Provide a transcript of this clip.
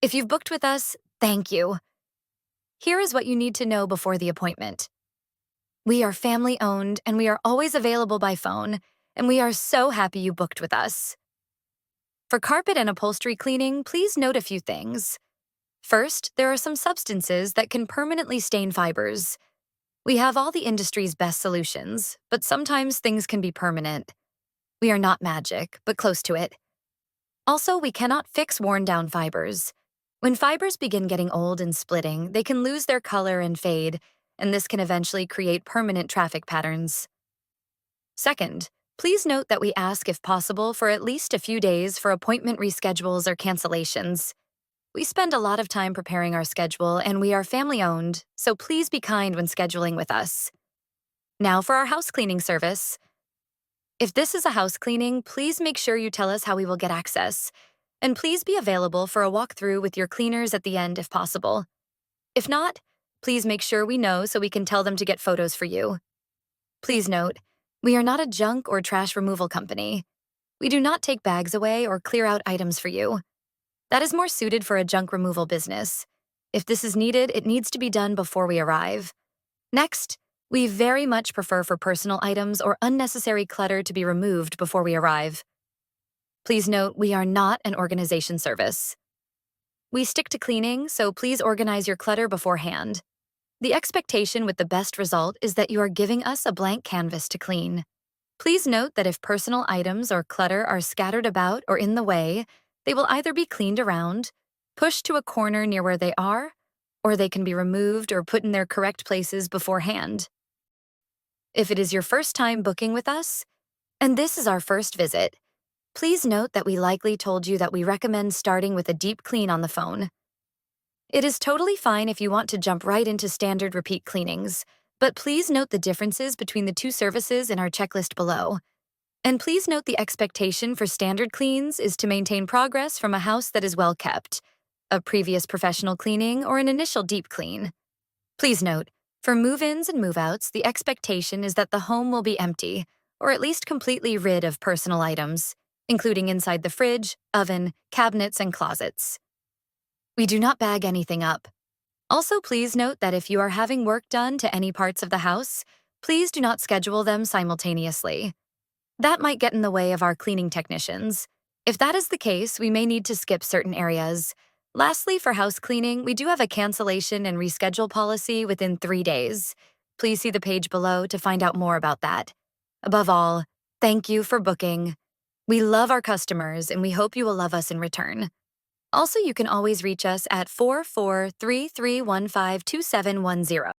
If you've booked with us, thank you. Here is what you need to know before the appointment. We are family owned and we are always available by phone, and we are so happy you booked with us. For carpet and upholstery cleaning, please note a few things. First, there are some substances that can permanently stain fibers. We have all the industry's best solutions, but sometimes things can be permanent. We are not magic, but close to it. Also, we cannot fix worn-down fibers. When fibers begin getting old and splitting, they can lose their color and fade, and this can eventually create permanent traffic patterns. Second, please note that we ask if possible for at least a few days for appointment reschedules or cancellations. We spend a lot of time preparing our schedule, and we are family-owned, so please be kind when scheduling with us. Now for our house cleaning service. If this is a house cleaning, please make sure you tell us how we will get access. And please be available for a walkthrough with your cleaners at the end if possible. If not, please make sure we know so we can tell them to get photos for you. Please note, we are not a junk or trash removal company. We do not take bags away or clear out items for you. That is more suited for a junk removal business. If this is needed, it needs to be done before we arrive. Next, we very much prefer for personal items or unnecessary clutter to be removed before we arrive. Please note, we are not an organization service. We stick to cleaning, so please organize your clutter beforehand. The expectation with the best result is that you are giving us a blank canvas to clean. Please note that if personal items or clutter are scattered about or in the way, they will either be cleaned around, pushed to a corner near where they are, or they can be removed or put in their correct places beforehand. If it is your first time booking with us, and this is our first visit, please note that we likely told you that we recommend starting with a deep clean on the phone. It is totally fine if you want to jump right into standard repeat cleanings, but please note the differences between the two services in our checklist below. And please note the expectation for standard cleans is to maintain progress from a house that is well kept, a previous professional cleaning, or an initial deep clean. Please note, for move-ins and move-outs, the expectation is that the home will be empty, or at least completely rid of personal items, including inside the fridge, oven, cabinets, and closets. We do not bag anything up. Also, please note that if you are having work done to any parts of the house, please do not schedule them simultaneously. That might get in the way of our cleaning technicians. If that is the case, we may need to skip certain areas. Lastly, for house cleaning, we do have a cancellation and reschedule policy within 3 days. Please see the page below to find out more about that. Above all, thank you for booking. We love our customers, and we hope you will love us in return. Also, you can always reach us at 4433152710.